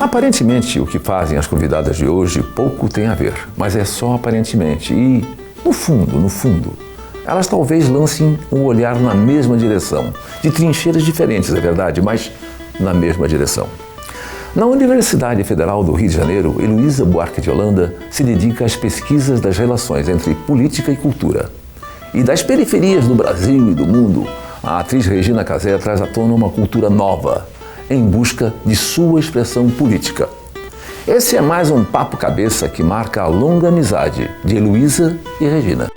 Aparentemente, o que fazem as convidadas de hoje pouco tem a ver, mas é só aparentemente e, no fundo, elas talvez lancem um olhar na mesma direção, de trincheiras diferentes, é verdade, mas na mesma direção. Na Universidade Federal do Rio de Janeiro, Heloísa Buarque de Holanda se dedica às pesquisas das relações entre política e cultura. E das periferias do Brasil e do mundo, a atriz Regina Casé traz à tona uma cultura nova, em busca de sua expressão política. Esse é mais um papo cabeça que marca a longa amizade de Heloísa e Regina.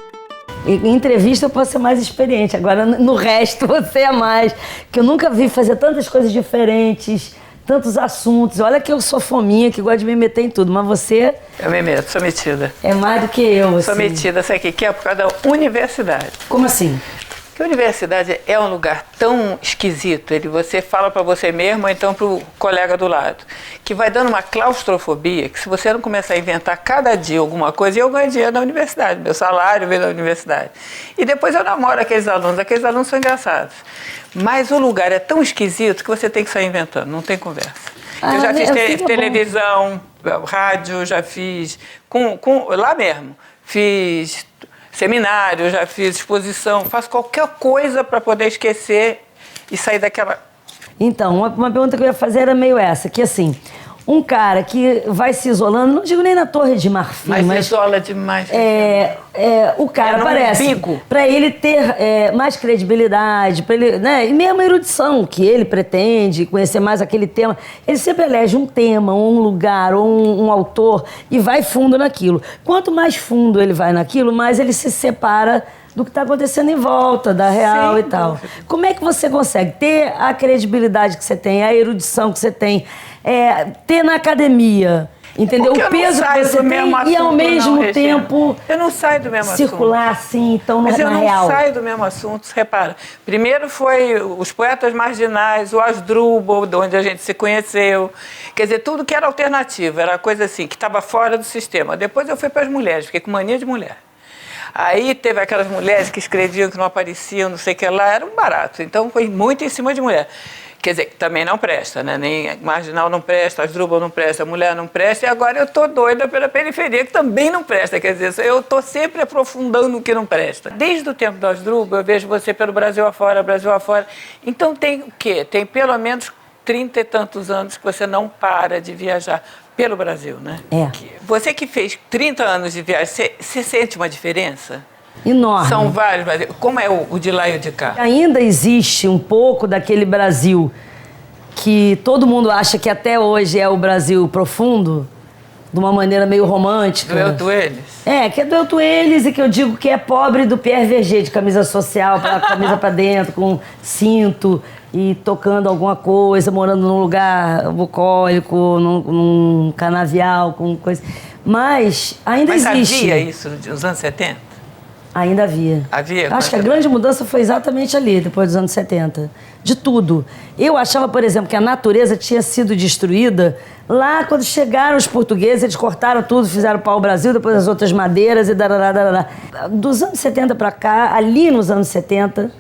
Em entrevista eu posso ser mais experiente, agora no resto você é mais. Que eu nunca vi fazer tantas coisas diferentes, tantos assuntos. Olha que eu sou fominha, que gosta de me meter em tudo, mas você... Eu me meto, sou metida. É mais do que eu, assim. Sou metida, sabe o que é? Por causa da universidade. Como assim? Porque a universidade é um lugar tão esquisito, você fala para você mesmo ou então para o colega do lado, que vai dando uma claustrofobia, que se você não começar a inventar cada dia alguma coisa, eu ganho dinheiro na universidade, meu salário vem da universidade. E depois eu namoro aqueles alunos são engraçados. Mas o lugar é tão esquisito que você tem que sair inventando, não tem conversa. Eu já fiz televisão, rádio, já fiz, lá mesmo, fiz... seminário, já fiz exposição, faço qualquer coisa para poder esquecer e sair daquela... Então, uma pergunta que eu ia fazer era meio essa, que assim, um cara que vai se isolando, não digo nem na Torre de Marfim, mas isola demais. O cara parece, para ele ter mais credibilidade, para ele, né, e mesmo a erudição que ele pretende, conhecer mais aquele tema, ele sempre elege um tema, um lugar, ou um autor e vai fundo naquilo. Quanto mais fundo ele vai naquilo, mais ele se separa do que está acontecendo em volta, da real. Sim, e tal. Como é que você consegue ter a credibilidade que você tem, a erudição que você tem, ter na academia, entendeu? O peso que você tem e ao mesmo tempo eu não saio do mesmo circular assunto. Assim, então mas na real. Eu não saio do mesmo assunto, repara. Primeiro foi os poetas marginais, o Asdrubal, de onde a gente se conheceu. Quer dizer, tudo que era alternativo, era coisa assim, que estava fora do sistema. Depois eu fui para as mulheres, fiquei com mania de mulher. Aí teve aquelas mulheres que escreviam que não apareciam, não sei o que lá, era um barato. Então foi muito em cima de mulher. Quer dizer, que também não presta, né? Nem marginal não presta, Asdrubal não presta, mulher não presta, e agora eu estou doida pela periferia, que também não presta. Quer dizer, eu estou sempre aprofundando o que não presta. Desde o tempo do Asdrubal, eu vejo você pelo Brasil afora, Brasil afora. Então tem o quê? Tem pelo menos 30 e tantos anos que você não para de viajar pelo Brasil, né? Você que fez 30 anos de viagem, você sente uma diferença? Enorme. São vários Brasil. Como é o de lá e o de cá? Ainda existe um pouco daquele Brasil que todo mundo acha que até hoje é o Brasil profundo, de uma maneira meio romântica. Do Elton Eles? Que é do Elton Eles e que eu digo que é pobre do Pierre Verger, de camisa social, camisa pra dentro, com cinto e tocando alguma coisa, morando num lugar bucólico, num canavial, com coisa. Mas ainda existe. Mas havia isso nos anos 70? Ainda havia. Havia? Acho que a grande mudança foi exatamente ali, depois dos anos 70. De tudo. Eu achava, por exemplo, que a natureza tinha sido destruída lá quando chegaram os portugueses, eles cortaram tudo, fizeram pau-brasil, depois as outras madeiras e darará. Dos anos 70 para cá, ali nos anos 70,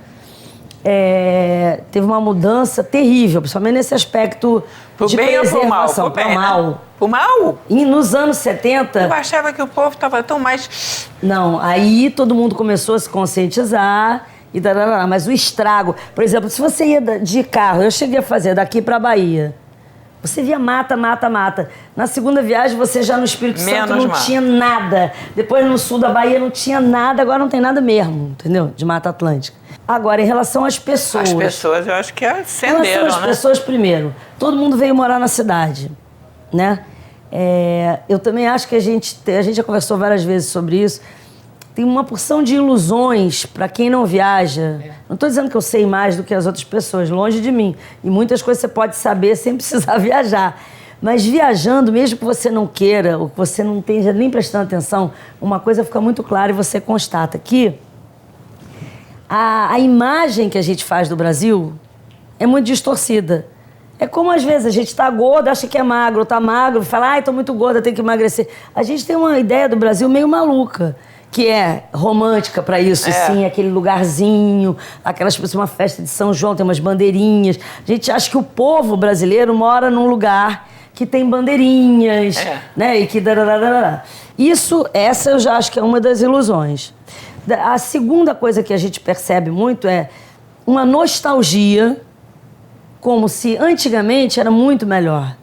teve uma mudança terrível, principalmente nesse aspecto de preservação. Pro mal? Pro mal? E nos anos 70... Eu achava que o povo estava tão mais... Não, aí todo mundo começou a se conscientizar e darará, mas o estrago... Por exemplo, se você ia de carro, eu cheguei a fazer daqui para Bahia, você via mata, mata, mata. Na segunda viagem, você já no Espírito Santo não tinha nada. Depois no sul da Bahia não tinha nada, agora não tem nada mesmo, entendeu? De Mata Atlântica. Agora, em relação às pessoas... As pessoas, eu acho que acenderam, né? Em relação às pessoas, primeiro, todo mundo veio morar na cidade, né? Eu também acho que a gente já conversou várias vezes sobre isso. Tem uma porção de ilusões para quem não viaja. Não estou dizendo que eu sei mais do que as outras pessoas, longe de mim. E muitas coisas você pode saber sem precisar viajar. Mas viajando, mesmo que você não queira, ou que você não esteja nem prestando atenção, uma coisa fica muito clara e você constata que a imagem que a gente faz do Brasil é muito distorcida. É como às vezes a gente está gordo, acha que é magro, está magro, fala, estou muito gorda, tenho que emagrecer. A gente tem uma ideia do Brasil meio maluca. que é romântica para isso, sim, aquele lugarzinho, aquelas pessoas, uma festa de São João, tem umas bandeirinhas. A gente acha que o povo brasileiro mora num lugar que tem bandeirinhas, né? E que essa eu já acho que é uma das ilusões. A segunda coisa que a gente percebe muito é uma nostalgia, como se antigamente era muito melhor.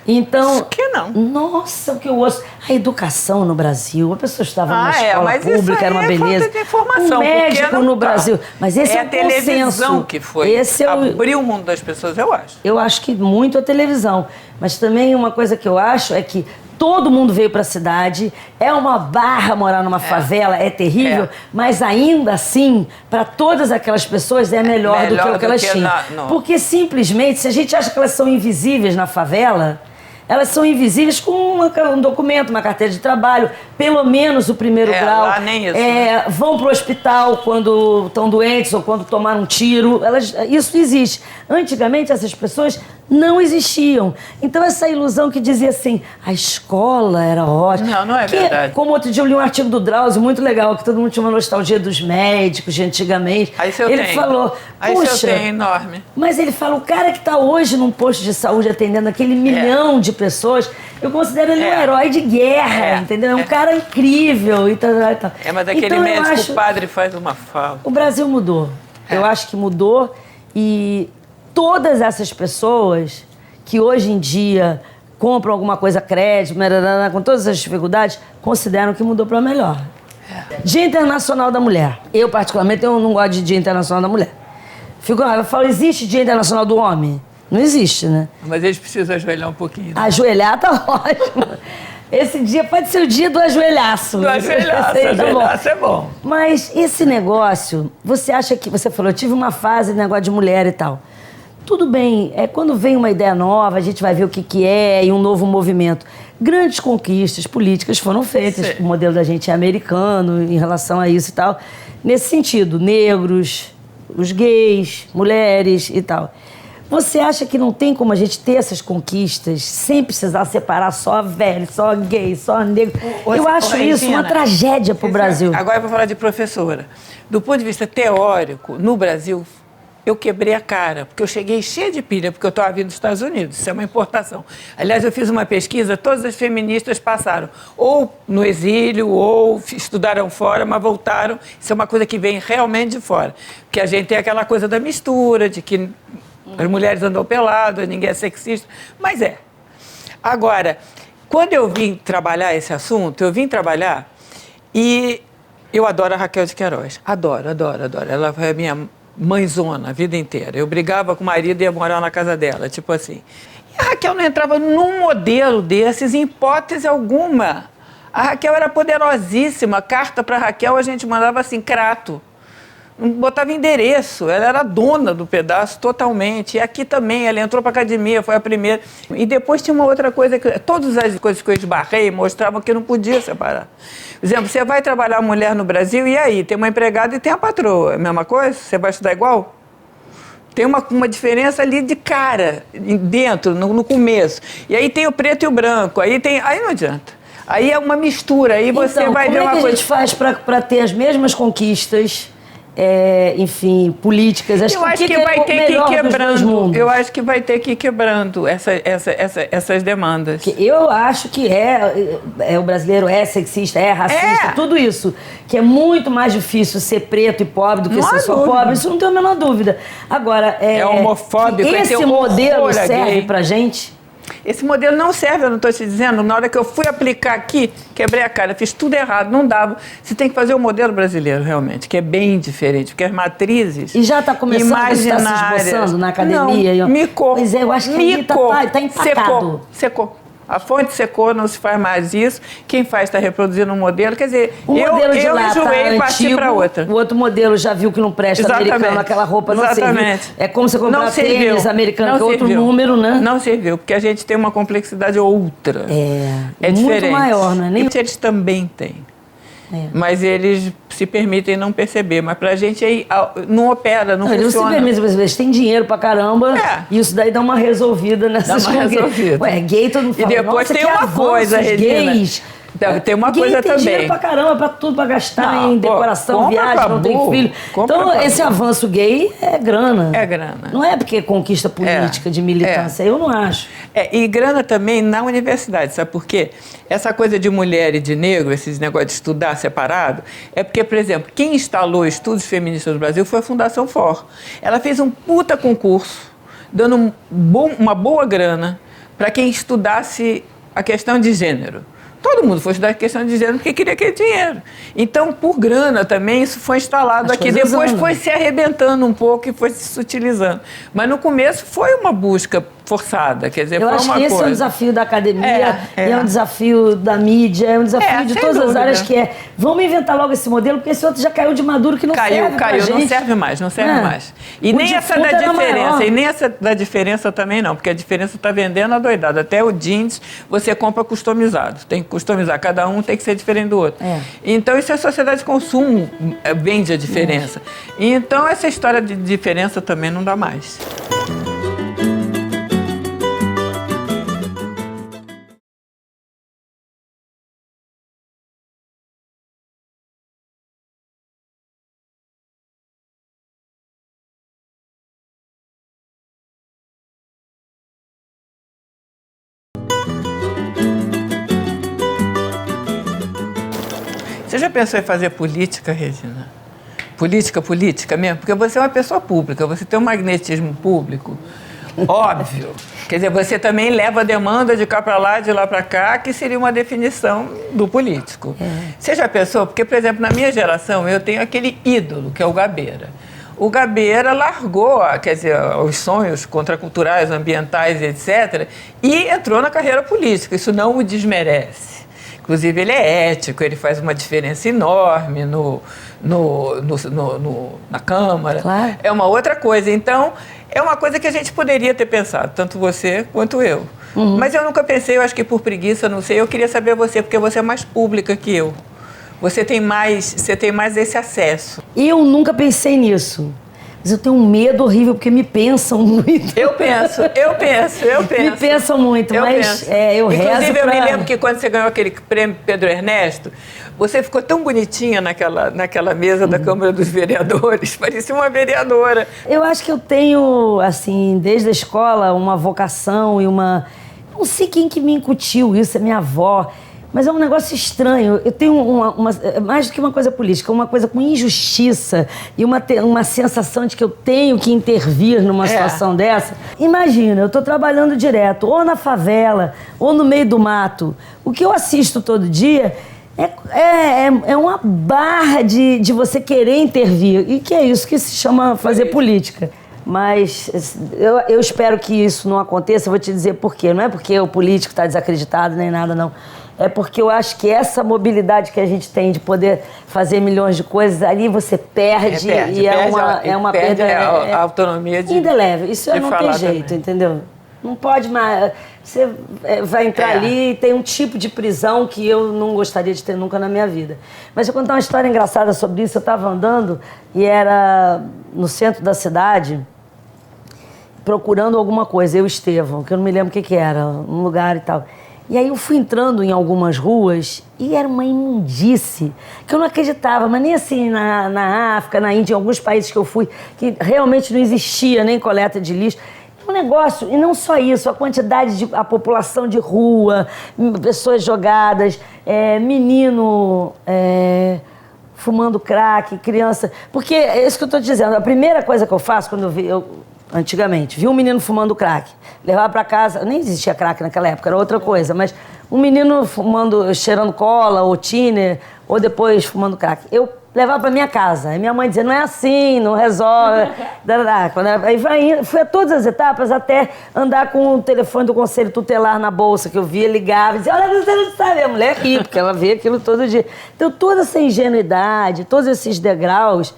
Então, por que não? Nossa, o que eu ouço. A educação no Brasil, a pessoa estava numa escola pública, era uma beleza. De informação, um médico no Brasil. Mas esse é o consenso. É a televisão que foi. Abriu o mundo das pessoas, eu acho. Eu acho que muito a televisão. Mas também uma coisa que eu acho é que todo mundo veio para a cidade, é uma barra morar numa favela, é terrível, mas ainda assim, para todas aquelas pessoas é melhor do que o que elas tinham. Porque simplesmente, se a gente acha que elas são invisíveis na favela, elas são invisíveis com um documento, uma carteira de trabalho, pelo menos o primeiro grau. Lá nem isso, vão para o hospital quando estão doentes ou quando tomaram um tiro. Isso existe. Antigamente, essas pessoas não existiam. Então, essa ilusão que dizia assim, a escola era ótima. Não é verdade. Como outro dia eu li um artigo do Drauzio, muito legal, que todo mundo tinha uma nostalgia dos médicos de antigamente. Ele falou, puxa, eu tenho enorme. Mas ele fala, o cara que está hoje num posto de saúde atendendo aquele milhão de pessoas, eu considero ele um herói de guerra, entendeu? É um cara incrível e tal. Mas aquele médico, o padre faz uma fala. O Brasil mudou. Eu acho que mudou e todas essas pessoas que hoje em dia compram alguma coisa crédito, com todas as dificuldades, consideram que mudou para melhor. Dia Internacional da Mulher. Eu, particularmente, eu não gosto de Dia Internacional da Mulher. Eu falo, existe Dia Internacional do Homem? Não existe, né? Mas eles precisam ajoelhar um pouquinho. Né? Ajoelhar tá ótimo. Esse dia pode ser o dia do ajoelhaço. Do ajoelhaço, ajoelhaço é bom. Mas esse negócio, você acha que... Você falou, eu tive uma fase de negócio de mulher e tal. Tudo bem, quando vem uma ideia nova, a gente vai ver o que é e um novo movimento. Grandes conquistas políticas foram feitas, o modelo da gente é americano em relação a isso e tal. Nesse sentido, negros, os gays, mulheres e tal. Você acha que não tem como a gente ter essas conquistas sem precisar separar só velho, só gay, só negro? Eu acho isso uma tragédia para o Brasil. Agora eu vou falar de professora. Do ponto de vista teórico, no Brasil, eu quebrei a cara, porque eu cheguei cheia de pilha, porque eu estava vindo dos Estados Unidos, isso é uma importação. Aliás, eu fiz uma pesquisa, todas as feministas passaram ou no exílio, ou estudaram fora, mas voltaram. Isso é uma coisa que vem realmente de fora. Porque a gente tem aquela coisa da mistura, de que as mulheres andam peladas, ninguém é sexista, mas é. Agora, quando eu vim trabalhar esse assunto, eu vim trabalhar e eu adoro a Raquel de Queiroz. Adoro. Ela foi a minha mãezona a vida inteira. Eu brigava com o marido e ia morar na casa dela, tipo assim. E a Raquel não entrava num modelo desses em hipótese alguma. A Raquel era poderosíssima. Carta para a Raquel a gente mandava assim, crato. Não botava endereço. Ela era dona do pedaço totalmente. E aqui também, ela entrou para a academia, foi a primeira. E depois tinha uma outra coisa, que todas as coisas que eu esbarrei mostravam que não podia separar. Por exemplo, você vai trabalhar mulher no Brasil, e aí? Tem uma empregada e tem a patroa. É a mesma coisa? Você vai estudar igual? Tem uma diferença ali de cara, dentro, no começo. E aí tem o preto e o branco. Aí não adianta. Aí é uma mistura. Aí você então, vai ver uma coisa... como é que a gente faz para ter as mesmas conquistas... enfim, políticas. Eu acho que vai ter que ir quebrando. Eu acho que vai ter que ir quebrando essas demandas. Eu acho que o brasileiro é sexista, é racista, tudo isso. Que é muito mais difícil ser preto e pobre do que ser só pobre. Isso não tem a menor dúvida. Agora, é homofóbico. Esse modelo serve pra gente? Esse modelo não serve, eu não estou te dizendo. Na hora que eu fui aplicar aqui, quebrei a cara, fiz tudo errado, não dava. Você tem que fazer o modelo brasileiro, realmente, que é bem diferente, porque as matrizes e já está começando a estar se esboçando na academia? Não, micou. Pois é, eu acho que ele está empacado. Secou. A fonte secou, não se faz mais isso. Quem faz está reproduzindo um modelo. Quer dizer, o modelo de lá enjoei e parti para outra. O outro modelo já viu que não presta, americano, aquela roupa não serviu. É como você comprar tênis americano, que é outro número, né? Não serviu, porque a gente tem uma complexidade outra. É muito diferente. Maior, não é nem... Eles também têm. Mas eles se permitem não perceber. Mas pra gente aí não opera, não funciona. Eles se permitem, eles têm dinheiro pra caramba e isso daí dá uma resolvida nessas coisas. Ué, gay todo mundo fala, e depois tem uma coisa, gays. Deve ter uma Ninguém coisa tem também. dinheiro pra caramba, pra tudo, pra gastar Não, em pô, decoração, compra viagem, pra não tem burro, filho. compra Então, pra esse burro. avanço gay é grana. É grana. Não é porque é conquista política, de militância. Eu não acho. E grana também na universidade, sabe por quê? Essa coisa de mulher e de negro, esses negócios de estudar separado, é porque, por exemplo, quem instalou estudos feministas no Brasil foi a Fundação FOR. Ela fez um puta concurso, dando uma boa grana para quem estudasse a questão de gênero. Todo mundo foi estudar a questão de gênero porque queria aquele dinheiro. Então, por grana também, isso foi instalado aqui. Depois foi se arrebentando um pouco e foi se sutilizando. Mas no começo foi uma busca forçada, quer dizer, Eu foi acho uma que esse coisa. é um desafio da academia, é um desafio da mídia, é um desafio de sem todas as dúvida. áreas que é. Vamos inventar logo esse modelo, porque esse outro já caiu de maduro que não serve pra gente. Não serve mais, não serve mais. E O nem essa da defunto era maior. diferença, e nem essa da diferença também não, porque a diferença está vendendo a doidada. Até o jeans você compra customizado, tem que customizar, cada um tem que ser diferente do outro. Então isso é a sociedade de consumo, vende a diferença. Então essa história de diferença também não dá mais. Você já pensou em fazer política, Regina? Política mesmo? Porque você é uma pessoa pública, você tem um magnetismo público, óbvio. Quer dizer, você também leva a demanda de cá para lá, de lá para cá, que seria uma definição do político. Você já pensou? Porque, por exemplo, na minha geração, eu tenho aquele ídolo, que é o Gabeira. O Gabeira largou, quer dizer, os sonhos contraculturais, ambientais, etc., e entrou na carreira política. Isso não o desmerece. Inclusive, ele é ético, ele faz uma diferença enorme na Câmara. Claro. É uma outra coisa. Então, é uma coisa que a gente poderia ter pensado, tanto você quanto eu. Mas eu nunca pensei, eu acho que por preguiça, não sei. Eu queria saber você, porque você é mais pública que eu. Você tem mais esse acesso. Eu nunca pensei nisso. Mas eu tenho um medo horrível, porque me pensam muito. Eu penso. Me pensam muito, mas eu rezo. Inclusive, eu me lembro que quando você ganhou aquele prêmio Pedro Ernesto, você ficou tão bonitinha naquela mesa da Câmara dos Vereadores, parecia uma vereadora. Eu acho que eu tenho, assim, desde a escola, uma vocação e uma... Não sei quem que me incutiu isso, é minha avó. Mas é um negócio estranho. Eu tenho mais do que uma coisa política, uma coisa com injustiça e uma sensação de que eu tenho que intervir numa situação dessa. Imagina, eu estou trabalhando direto, ou na favela, ou no meio do mato. O que eu assisto todo dia é uma barra de você querer intervir. E que é isso que se chama fazer política. Mas eu espero que isso não aconteça. Eu vou te dizer por quê. Não é porque o político está desacreditado nem nada, não. É porque eu acho que essa mobilidade que a gente tem de poder fazer milhões de coisas, ali você perde, é uma perda... a autonomia de... Indelével. Isso não tem jeito, também. Entendeu? Não pode mais... Você vai entrar ali e tem um tipo de prisão que eu não gostaria de ter nunca na minha vida. Mas eu vou contar uma história engraçada sobre isso. Eu estava andando e era no centro da cidade, procurando alguma coisa, eu e Estevão, que eu não me lembro o que era, um lugar e tal. E aí eu fui entrando em algumas ruas e era uma imundice que eu não acreditava, mas nem assim na África, na Índia, em alguns países que eu fui, que realmente não existia nem coleta de lixo. Um negócio, e não só isso, a população de rua, pessoas jogadas, menino fumando crack, criança. Porque é isso que eu estou dizendo, a primeira coisa que eu faço quando antigamente, vi um menino fumando crack, levava para casa, nem existia crack naquela época, era outra coisa, mas um menino cheirando cola ou tiner, ou depois fumando crack. Eu levava para minha casa, aí minha mãe dizia, não é assim, não resolve. Aí fui a todas as etapas até andar com o telefone do Conselho Tutelar na bolsa, que eu via, ligava e dizia, olha, você não sabe, a mulher ri, porque ela vê aquilo todo dia. Então toda essa ingenuidade, todos esses degraus,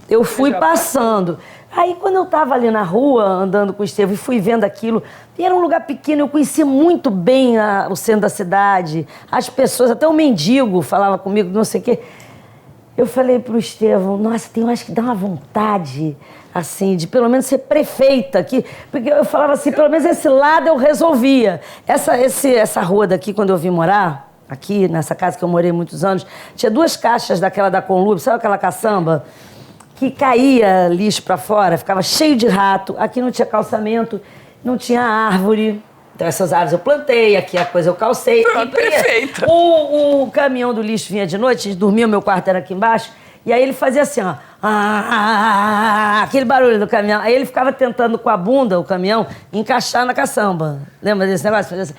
eu fui passando. Aí, quando eu estava ali na rua, andando com o Estevão, e fui vendo aquilo, e era um lugar pequeno, eu conhecia muito bem o centro da cidade, as pessoas, até o mendigo falava comigo, não sei o quê. Eu falei para o Estevão, nossa, eu acho que dá uma vontade, assim, de pelo menos ser prefeita aqui, porque eu falava assim, pelo menos esse lado eu resolvia. Essa rua daqui, quando eu vim morar, aqui nessa casa que eu morei muitos anos, tinha 2 caixas daquela da Conlube, sabe aquela caçamba? Que caía lixo para fora, ficava cheio de rato, aqui não tinha calçamento, não tinha árvore. Então essas árvores eu plantei, aqui a coisa eu calcei. Perfeito. O caminhão do lixo vinha de noite, a gente dormia, o meu quarto era aqui embaixo, e aí ele fazia assim, ó, aquele barulho do caminhão. Aí ele ficava tentando com a bunda, o caminhão, encaixar na caçamba. Lembra desse negócio? Fazia assim,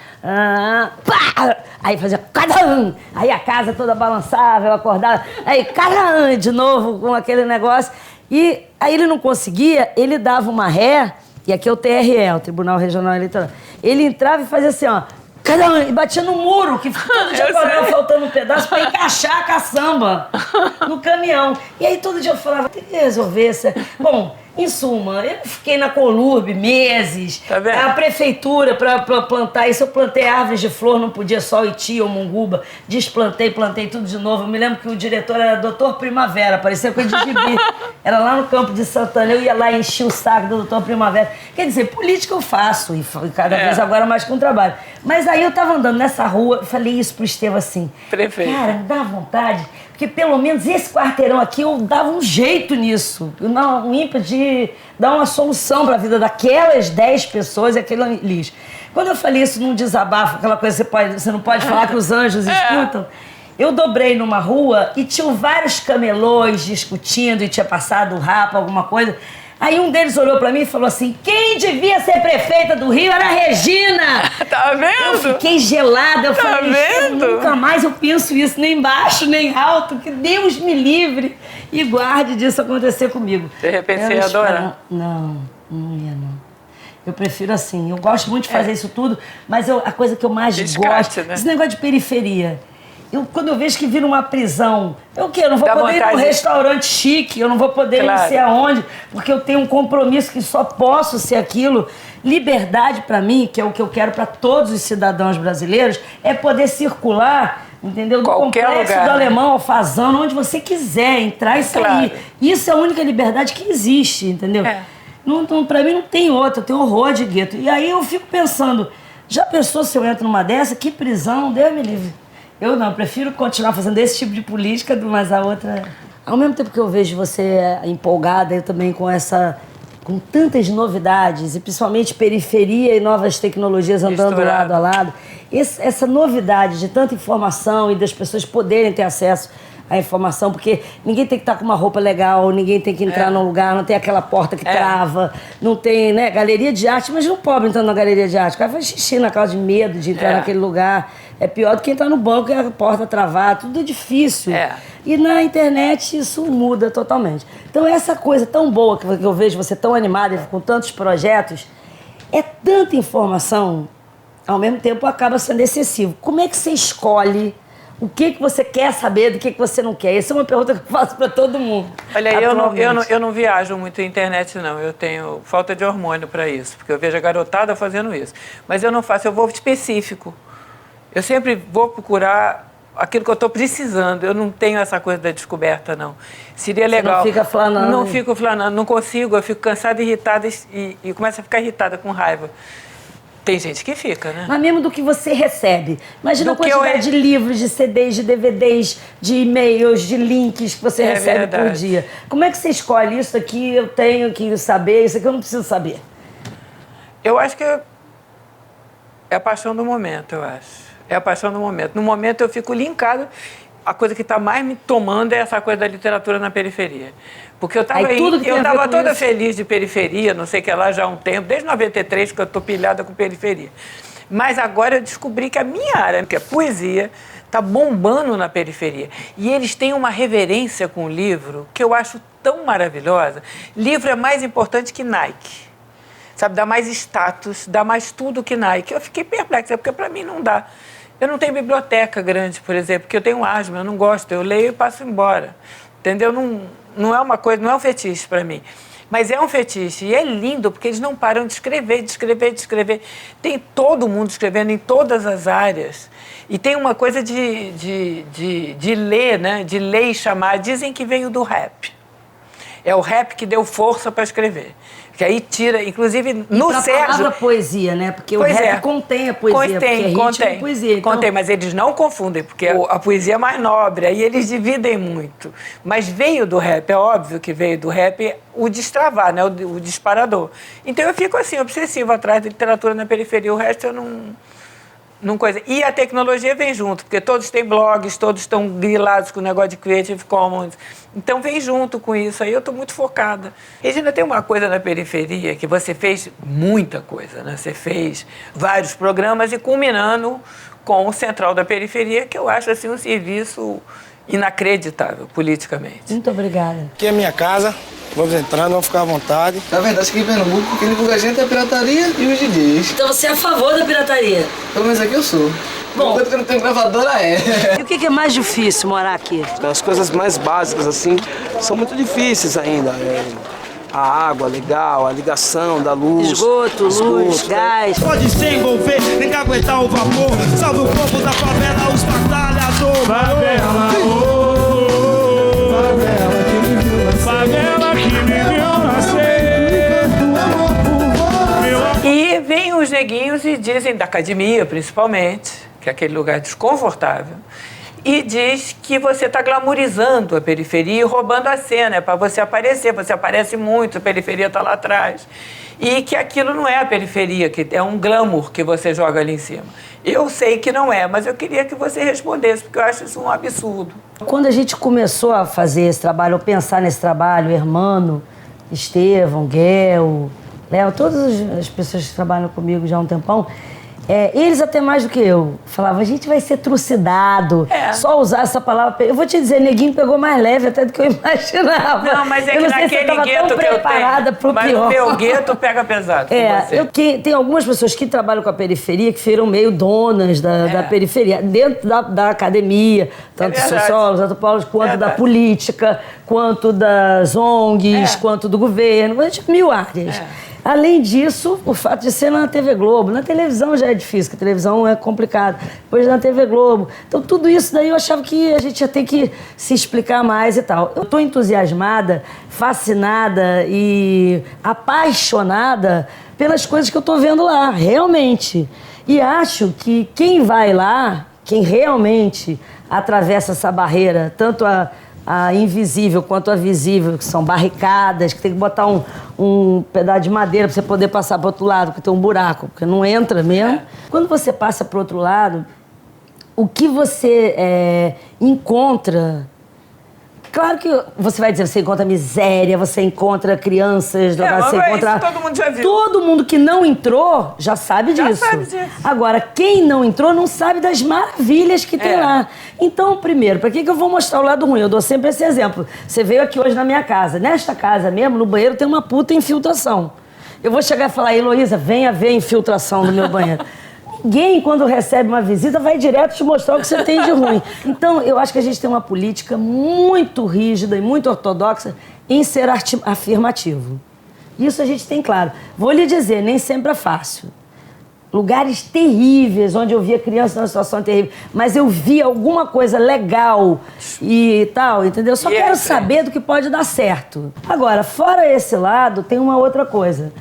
pá! Aí fazia cadam! Aí a casa toda balançava, eu acordava, aí cadam! De novo com aquele negócio. E aí ele não conseguia, ele dava uma ré, e aqui é o TRE, o Tribunal Regional Eleitoral. Ele entrava e fazia assim, ó, e batia no muro, que todo dia acordava faltando um pedaço pra encaixar a caçamba no caminhão. E aí todo dia eu falava, tem que resolver isso. Bom, em suma, eu fiquei na Conlube meses, tá vendo? A prefeitura para plantar isso, eu plantei árvores de flor, não podia só Iti ou Munguba, desplantei, plantei tudo de novo. Eu me lembro que o diretor era Dr. Primavera, parecia coisa de gibi. Era lá no campo de Santana, eu ia lá e enchia o saco do Dr. Primavera. Quer dizer, política eu faço, e cada vez agora mais com trabalho. Mas aí eu tava andando nessa rua, e falei isso pro Estevão assim, prefeito, cara, me dá vontade, porque pelo menos esse quarteirão aqui eu dava um jeito nisso, um ímpeto de dar uma solução para a vida daquelas 10 pessoas e aquele lixo. Quando eu falei isso num desabafo, aquela coisa que você não pode falar que os anjos escutam, eu dobrei numa rua e tinham vários camelôs discutindo e tinha passado o rapa, alguma coisa. Aí um deles olhou pra mim e falou assim, quem devia ser prefeita do Rio era a Regina. Tá vendo? Eu fiquei gelada, eu falei, vendo? Nunca mais eu penso isso, nem baixo, nem alto, que Deus me livre e guarde disso acontecer comigo. De repente você ia adorar? Não ia não. Eu prefiro assim, eu gosto muito de fazer isso tudo, mas a coisa que eu mais gosto, né? Esse negócio de periferia. Quando eu vejo que vira uma prisão, eu não vou Dá poder ir vontade num restaurante chique, eu não vou poder ir não sei aonde, porque eu tenho um compromisso que só posso ser aquilo. Liberdade para mim, que é o que eu quero para todos os cidadãos brasileiros, é poder circular, entendeu? Do qualquer Complexo lugar, do né? Alemão ao Fazano, onde você quiser entrar e sair. Claro. Isso é a única liberdade que existe, entendeu? Para mim não tem outra, eu tenho horror de gueto. E aí eu fico pensando, já pensou se eu entro numa dessa? Que prisão, Deus me livre. Eu não, prefiro continuar fazendo esse tipo de política, mas a outra... Ao mesmo tempo que eu vejo você empolgada, eu também com tantas novidades, e principalmente periferia e novas tecnologias andando lado a lado, essa novidade de tanta informação e das pessoas poderem ter acesso à informação, porque ninguém tem que estar com uma roupa legal, ninguém tem que entrar num lugar, não tem aquela porta que trava, não tem, né, galeria de arte, imagina um pobre entrando na galeria de arte, o cara faz xixi na causa de medo de entrar naquele lugar, é pior do que entrar no banco e a porta travar, tudo é difícil. E na internet isso muda totalmente. Então essa coisa tão boa que eu vejo você tão animada com tantos projetos, é tanta informação, ao mesmo tempo acaba sendo excessivo. Como é que você escolhe o que você quer saber do que você não quer? Essa é uma pergunta que eu faço para todo mundo. Olha, eu não viajo muito na internet, não. Eu tenho falta de hormônio para isso, porque eu vejo a garotada fazendo isso. Mas eu não faço, eu vou específico. Eu sempre vou procurar aquilo que eu estou precisando. Eu não tenho essa coisa da descoberta, não. Seria legal. Você não fica flanando? Não fico flanando, não consigo. Eu fico cansada, irritada e começo a ficar irritada, com raiva. Tem gente que fica, né? Mas mesmo do que você recebe. Imagina a quantidade de livros, de CDs, de DVDs, de e-mails, de links que você recebe por dia. Como é que você escolhe isso aqui? Eu tenho que saber, isso aqui eu não preciso saber. Eu acho que é a paixão do momento, eu acho. É a paixão do momento. No momento eu fico linkado. A coisa que está mais me tomando é essa coisa da literatura na periferia. Porque eu estava toda feliz de periferia, não sei o que lá, já há um tempo, desde 93 que eu estou pilhada com periferia. Mas agora eu descobri que a minha área, que é poesia, está bombando na periferia. E eles têm uma reverência com o livro que eu acho tão maravilhosa. Livro é mais importante que Nike. Sabe, dá mais status, dá mais tudo que Nike. Eu fiquei perplexa, porque para mim não dá. Eu não tenho biblioteca grande, por exemplo, porque eu tenho asma, eu não gosto, eu leio e passo embora. Entendeu? Não é uma coisa, não é um fetiche para mim. Mas é um fetiche e é lindo porque eles não param de escrever, de escrever, de escrever. Tem todo mundo escrevendo em todas as áreas. E tem uma coisa de ler, né? De ler e chamar. Dizem que veio do rap. É o rap que deu força para escrever. Que aí tira, inclusive no Sérgio... E a palavra poesia, né? Porque pois o rap contém a poesia, contém poesia. Então... Contém, mas eles não confundem, porque a poesia é mais nobre, aí eles dividem muito. Mas veio do rap, é óbvio que veio do rap o destravar, né? O disparador. Então eu fico assim, obsessiva atrás da literatura na periferia, o resto eu não coisa. E a tecnologia vem junto, porque todos têm blogs, todos estão grilados com o negócio de Creative Commons. Então vem junto com isso, aí eu estou muito focada. Regina, tem uma coisa na periferia que você fez muita coisa, né? Você fez vários programas e culminando com o Central da Periferia, que eu acho assim um serviço inacreditável politicamente. Muito obrigada. Aqui é minha casa, vamos entrando, vamos ficar à vontade. Na verdade, aqui em Pernambuco, quem divulga a gente é a pirataria e os DJs. Então você é a favor da pirataria? Pelo menos aqui eu sou. Bom, enquanto que eu não tenho gravadora, é. E o que é mais difícil morar aqui? As coisas mais básicas, assim, são muito difíceis ainda. A água legal, a ligação da luz. Esgoto, luz, gás. Pode se envolver, nem que aguentar o vapor. Salve o povo da favela, os batalhadores. Favela, favela que me viu nascer. E vêm os neguinhos e dizem, da academia principalmente, que é aquele lugar desconfortável, e diz que você está glamorizando a periferia e roubando a cena, é para você aparecer, você aparece muito, a periferia está lá atrás. E que aquilo não é a periferia, que é um glamour que você joga ali em cima. Eu sei que não é, mas eu queria que você respondesse, porque eu acho isso um absurdo. Quando a gente começou a fazer esse trabalho, ou pensar nesse trabalho, Hermano, Estevão, Guel, Léo, todas as pessoas que trabalham comigo já há um tempão, eles até mais do que eu falavam, a gente vai ser trucidado, só usar essa palavra. Eu vou te dizer, neguinho pegou mais leve até do que eu imaginava. Não, mas é que naquele gueto que eu tenho, mas no meu gueto pega pesado com você. Tem algumas pessoas que trabalham com a periferia que viram meio donas da periferia, dentro da academia, tanto sociólogos, antropólogos, quanto da política, quanto das ONGs, quanto do governo, mil áreas. Além disso, o fato de ser na TV Globo. Na televisão já é difícil, porque a televisão é complicado. Depois na TV Globo. Então, tudo isso daí eu achava que a gente ia ter que se explicar mais e tal. Eu estou entusiasmada, fascinada e apaixonada pelas coisas que eu estou vendo lá, realmente. E acho que quem vai lá, quem realmente atravessa essa barreira, tanto a invisível quanto a visível, que são barricadas, que tem que botar um pedaço de madeira para você poder passar para o outro lado, porque tem um buraco, porque não entra mesmo. Quando você passa para o outro lado, o que você encontra... Claro que você vai dizer, você encontra miséria, você encontra crianças, você encontra... Isso todo mundo já viu. Todo mundo que não entrou já sabe disso. Já sabe disso. Agora, quem não entrou não sabe das maravilhas que tem lá. Então, primeiro, para que eu vou mostrar o lado ruim? Eu dou sempre esse exemplo. Você veio aqui hoje na minha casa. Nesta casa mesmo, no banheiro, tem uma puta infiltração. Eu vou chegar e falar, Heloísa, venha ver a infiltração do meu banheiro. Ninguém, quando recebe uma visita, vai direto te mostrar o que você tem de ruim. Então, eu acho que a gente tem uma política muito rígida e muito ortodoxa em ser afirmativo. Isso a gente tem claro. Vou lhe dizer, nem sempre é fácil. Lugares terríveis, onde eu via crianças numa situação terrível, mas eu vi alguma coisa legal e tal, entendeu? Só quero saber do que pode dar certo. Agora, fora esse lado, tem uma outra coisa.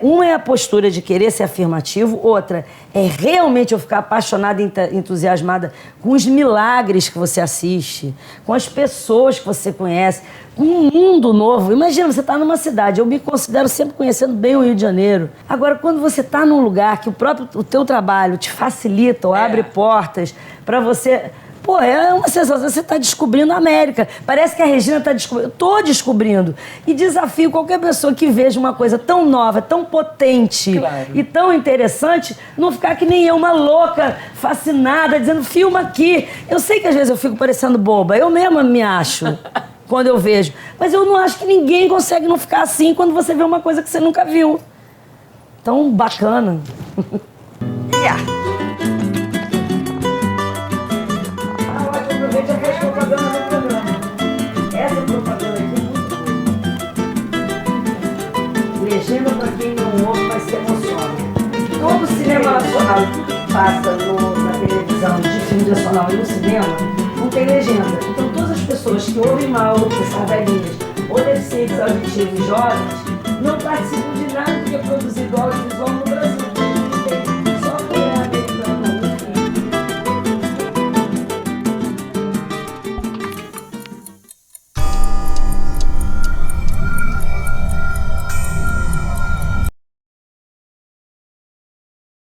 Uma é a postura de querer ser afirmativo, outra é realmente eu ficar apaixonada e entusiasmada com os milagres que você assiste, com as pessoas que você conhece, um mundo novo. Imagina, você está numa cidade, eu me considero sempre conhecendo bem o Rio de Janeiro. Agora, quando você está num lugar que o teu trabalho te facilita ou abre portas para você... Pô, é uma sensação, você está descobrindo a América. Parece que a Regina está descobrindo. Estou descobrindo. E desafio qualquer pessoa que veja uma coisa tão nova, tão potente e tão interessante, não ficar que nem eu, uma louca, fascinada, dizendo, filma aqui. Eu sei que às vezes eu fico parecendo boba. Eu mesma me acho quando eu vejo. Mas eu não acho que ninguém consegue não ficar assim quando você vê uma coisa que você nunca viu. Então, bacana. Já fez propaganda no programa. Essa propaganda aqui é muito boa. Legenda para quem não ouve, mas se emociona. Todo cinema nacional, tudo que passa na televisão, de filme nacional e no cinema, não tem legenda. Então todas as pessoas que ouvem mal, que são velhinhas, ou deficientes auditivos jovens, não participam de nada que é produzido audiovisual no Brasil.